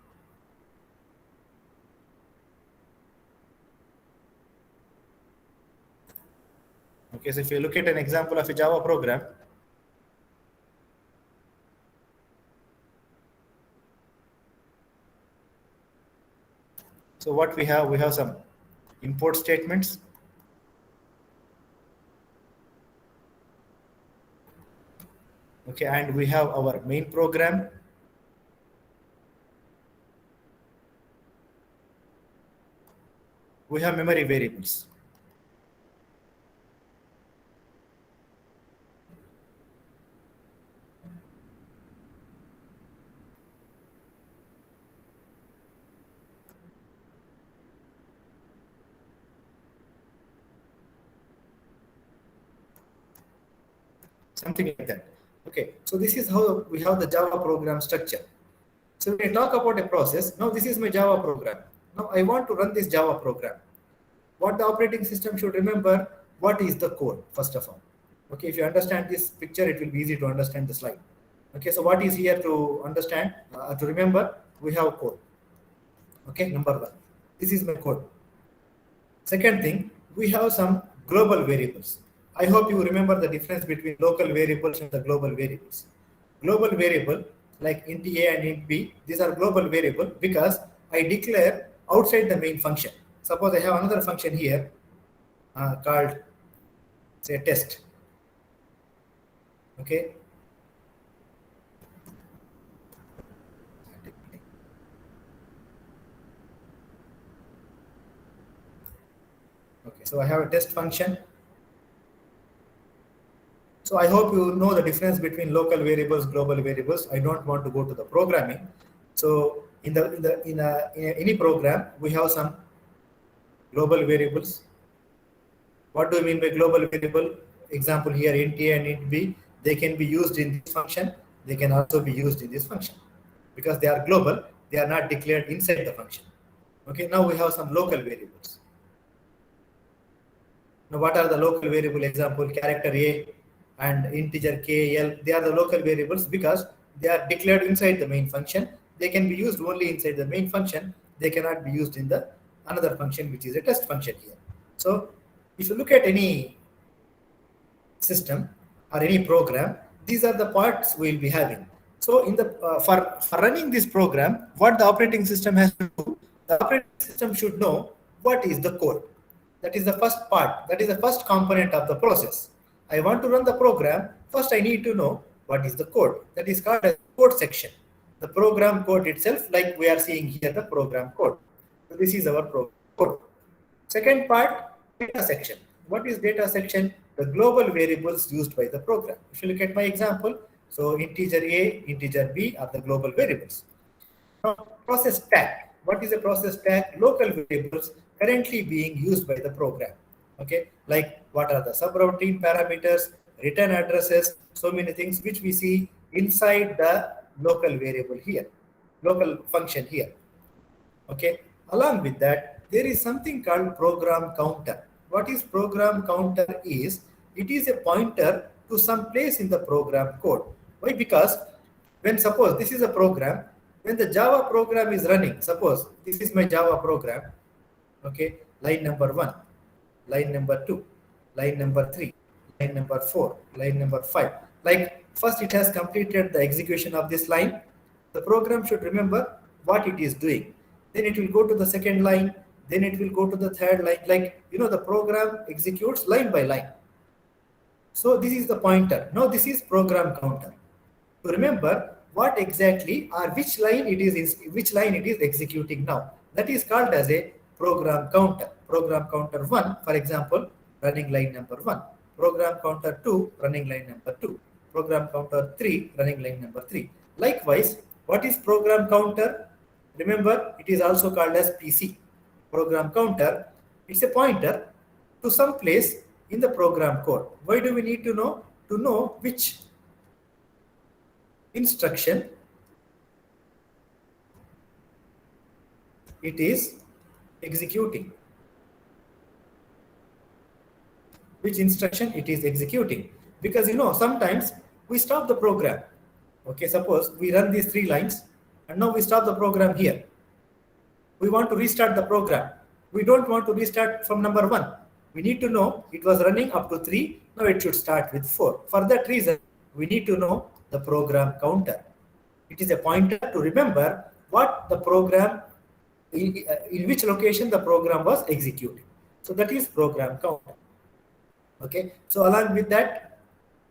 Okay, so if you look at an example of a Java program, so what we have some import statements. Okay, and we have our main program. We have memory variables. Something like that. Okay, so this is how we have the Java program structure. So when I talk about a process, now this is my Java program. Now I want to run this Java program. What the operating system should remember, what is the code, first of all. Okay, if you understand this picture, it will be easy to understand the slide. Okay, so what is here to understand, to remember, we have code. Okay, number one, this is my code. Second thing, we have some global variables. I hope you remember the difference between local variables and the global variables. Global variable like int a and int b, these are global variable because I declare outside the main function. Suppose I have another function here called, say, test. Okay. Okay, so I have a test function. So I hope you know the difference between local variables, global variables. I don't want to go to the programming. So in any program, we have some global variables. What do you mean by global variable? example here, int A and int B, they can be used in this function. They can also be used in this function because they are global. They are not declared inside the function. Okay, now we have some local variables. Now, what are the local variable? Example, character A and integer K, L. They are the local variables because they are declared inside the main function. They can be used only inside the main function. They cannot be used in the another function, which is a test function here. So, if you look at any system or any program, these are the parts we will be having. So in the for running this program, what the operating system has to do, the operating system should know what is the code. That is the first part, that is the first component of the process. I want to run the program, first I need to know what is the code. That is called a code section. The program code itself, like we are seeing here, the program code. So this is our program code. Second part, data section. What is data section? The global variables used by the program. If you look at my example, so integer A, integer B are the global variables. Now, process tag. What is a process tag? Local variables currently being used by the program. Okay, like what are the subroutine parameters, return addresses, so many things which we see inside the local variable here, local function here. Okay, along with that, there is something called program counter. What is program counter is, it is a pointer to some place in the program code. Why? Because when suppose this is a program, when the Java program is running, suppose this is my Java program, okay, line number 1, line number 2, line number 3, line number 4, line number 5. Like first it has completed the execution of this line. The program should remember what it is doing. Then it will go to the second line, then it will go to the third line. Like, you know, the program executes line by line. So this is the pointer. Now this is program counter. To remember what exactly or which line it is executing now. That is called as a program counter. Program counter 1, for example, running line number 1. Program counter 2, running line number 2. Program counter 3, running line number 3. Likewise, what is program counter? Remember, it is also called as PC. Program counter, it's a pointer to some place in the program code. Why do we need to know? To know which instruction it is executing. Which instruction it is executing. Because, you know, sometimes we stop the program. Okay, suppose we run these 3 lines and now we stop the program here. We want to restart the program. We don't want to restart from number 1. We need to know it was running up to 3. Now it should start with 4. For that reason, we need to know the program counter. It is a pointer to remember what the program, in which location the program was executing. So that is program counter. Okay. So along with that,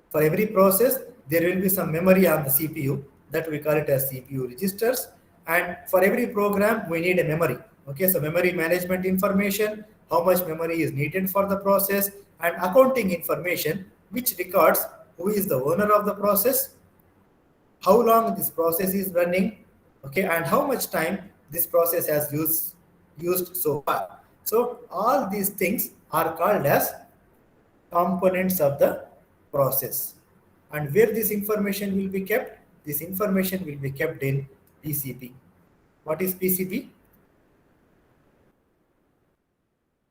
for every process, there will be some memory on the CPU that we call it as CPU registers. And for every program, we need a memory. Okay, so memory management information, how much memory is needed for the process, and accounting information, which records who is the owner of the process, how long this process is running, okay, and how much time this process has used so far. So all these things are called as components of the process. And where this information will be kept? This information will be kept in PCB. What is PCB?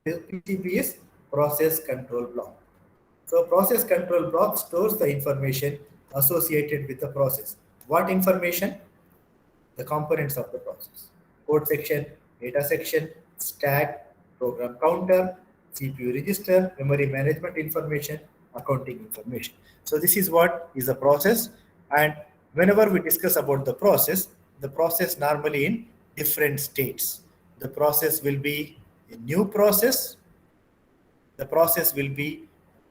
PCB is process control block. So process control block stores the information associated with the process. What information? The components of the process. Code section, data section, stack, program counter, CPU register, memory management information, accounting information. So this is what is a process. And whenever we discuss about the process normally in different states. The process will be a new process. The process will be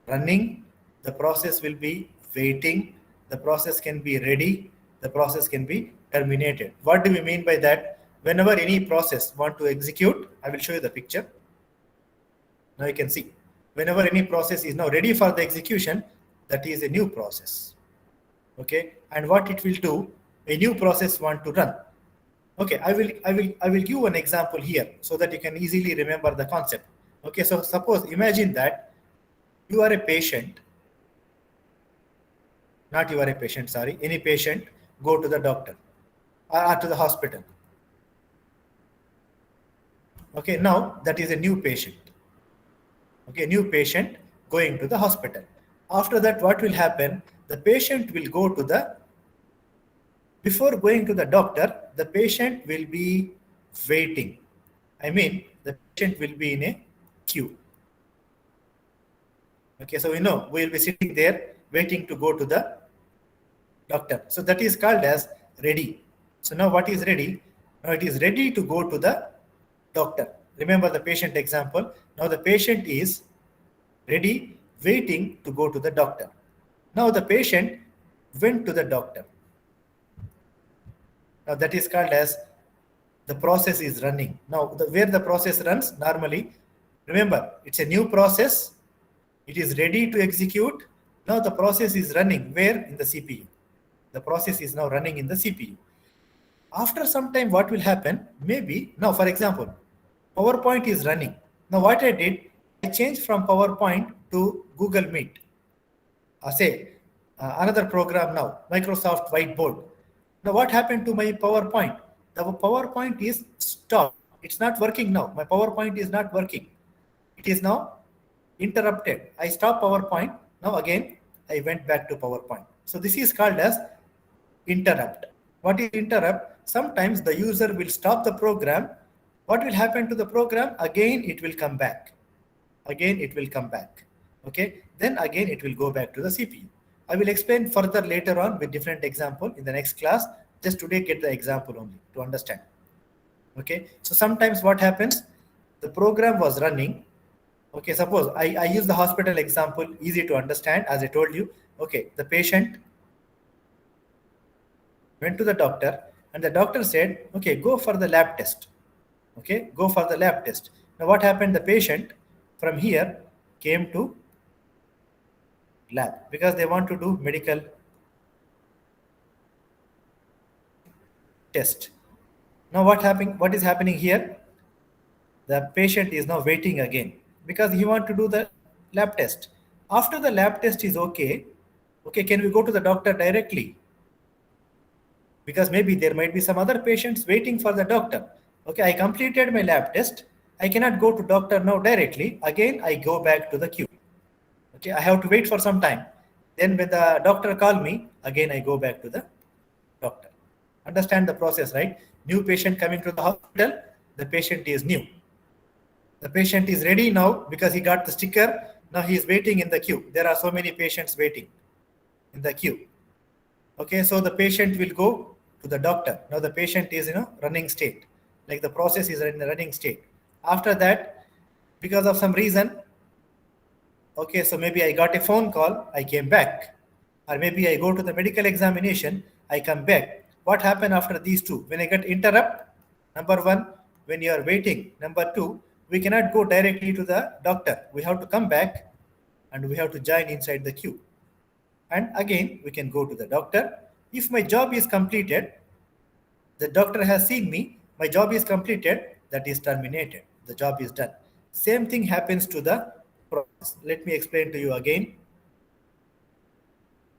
running. The process will be waiting. The process can be ready. The process can be terminated. What do we mean by that? Whenever any process want to execute, I will show you the picture. Now you can see, whenever any process is now ready for the execution, that is a new process. Okay, and what it will do, a new process want to run. Okay, I will give an example here so that you can easily remember the concept. Okay, so suppose imagine that you are a patient not you are a patient, sorry, any patient go to the doctor or to the hospital. Okay, now that is a new patient. Okay, new patient going to the hospital. After that, what will happen? The patient will go to the, before going to the doctor, the patient will be waiting. I mean, the patient will be in a queue. Okay, so we know we will be sitting there waiting to go to the doctor. So that is called as ready. So now what is ready? Now it is ready to go to the doctor. Remember the patient example. Now the patient is ready, waiting to go to the doctor. Now the patient went to the doctor. Now that is called as the process is running. Now where the process runs normally, remember it's a new process. It is ready to execute. Now the process is running where? In the CPU. The process is now running in the CPU. After some time, what will happen? Maybe now, for example, PowerPoint is running. Now what I did, I changed from PowerPoint to Google Meet. Another program now, Microsoft Whiteboard. Now what happened to my PowerPoint? The PowerPoint is stopped. It's not working now. My PowerPoint is not working. It is now interrupted. I stopped PowerPoint. Now again, I went back to PowerPoint. So this is called as interrupt. What is interrupt? Sometimes the user will stop the program. What will happen to the program? Again, it will come back. Again, it will come back. Okay. Then again, it will go back to the CPU. I will explain further later on with different example in the next class. Just today, get the example only to understand. Okay. So sometimes what happens? The program was running. Okay. Suppose I use the hospital example, easy to understand. As I told you. Okay. The patient went to the doctor and the doctor said, okay, go for the lab test. Okay, go for the lab test. Now what happened? The patient from here came to lab because they want to do medical test. Now what happening? What is happening here? The patient is now waiting again because he want to do the lab test. After the lab test is okay, can we go to the doctor directly? Because maybe there might be some other patients waiting for the doctor. Okay, I completed my lab test. I cannot go to doctor now directly. Again, I go back to the queue. Okay, I have to wait for some time. Then when the doctor call me, again I go back to the doctor. Understand the process, right? New patient coming to the hospital, the patient is new. The patient is ready now because he got the sticker. Now he is waiting in the queue. There are so many patients waiting in the queue. Okay, so the patient will go to the doctor. Now the patient is in a running state, like the process is in a running state. After that, because of some reason, okay, so maybe I got a phone call, I came back, or maybe I go to the medical examination, I come back. What happened after these two? When I get interrupt, number one, when you are waiting, number two, we cannot go directly to the doctor. We have to come back and we have to join inside the queue. And again, we can go to the doctor. If my job is completed, the doctor has seen me, my job is completed, that is terminated. The job is done. Same thing happens to the process. Let me explain to you again.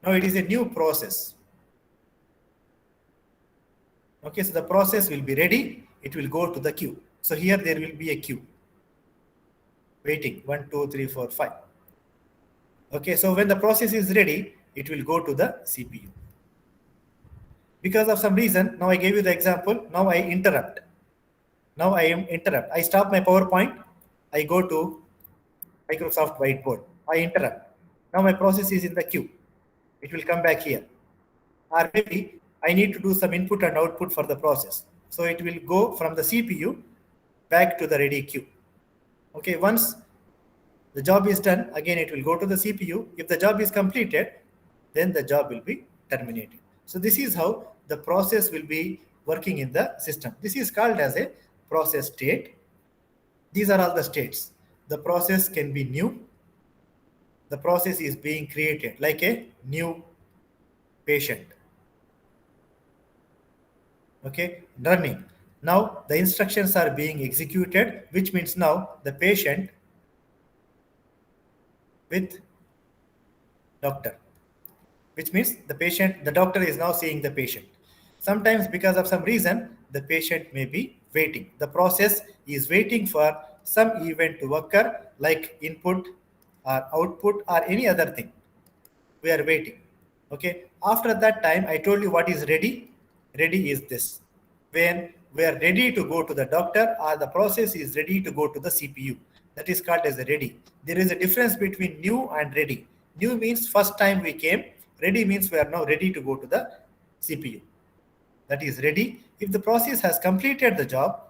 Now it is a new process. Okay, so the process will be ready. It will go to the queue. So here there will be a queue. Waiting, 1, 2, 3, 4, 5. Okay, so when the process is ready, it will go to the CPU. Because of some reason, now I gave you the example, now I interrupt. Now I am interrupt. I stop my PowerPoint, I go to Microsoft Whiteboard. I interrupt. Now my process is in the queue. It will come back here. Or maybe I need to do some input and output for the process. So it will go from the CPU back to the ready queue. Okay, once the job is done, again it will go to the CPU. If the job is completed, then the job will be terminated. So this is how the process will be working in the system. This is called as a process state. These are all the states. The process can be new. The process is being created like a new patient. Okay, running. Now the instructions are being executed, which means now the patient with doctor. which means the doctor is now seeing the patient. Sometimes because of some reason, the patient may be waiting. The process is waiting for some event to occur, like input or output or any other thing. We are waiting. Okay. After that time, I told you what is ready. Ready is this. When we are ready to go to the doctor or the process is ready to go to the CPU. That is called as a ready. There is a difference between new and ready. New means first time we came. Ready means we are now ready to go to the CPU. That is ready. If the process has completed the job,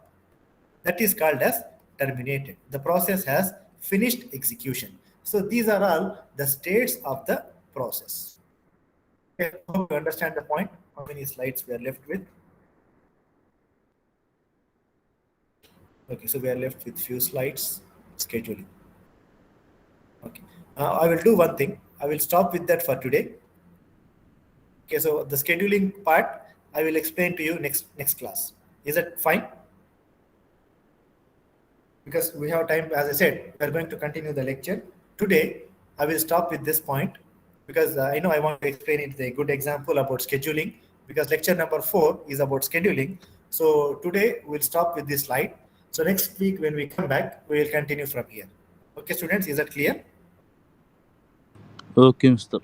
that is called as terminated. The process has finished execution. So these are all the states of the process. Okay, hope you understand the point. How many slides we are left with? Okay, so we are left with few slides. Scheduling. Okay, I will do one thing. I will stop with that for today. Okay, so the scheduling part I will explain to you next class. Is that fine? Because we have time, as I said, we are going to continue the lecture. Today, I will stop with this point because I know I want to explain it a good example about scheduling because lecture number 4 is about scheduling. So today we'll stop with this slide. So next week when we come back, we will continue from here. Okay, students, is that clear? Okay, Mr.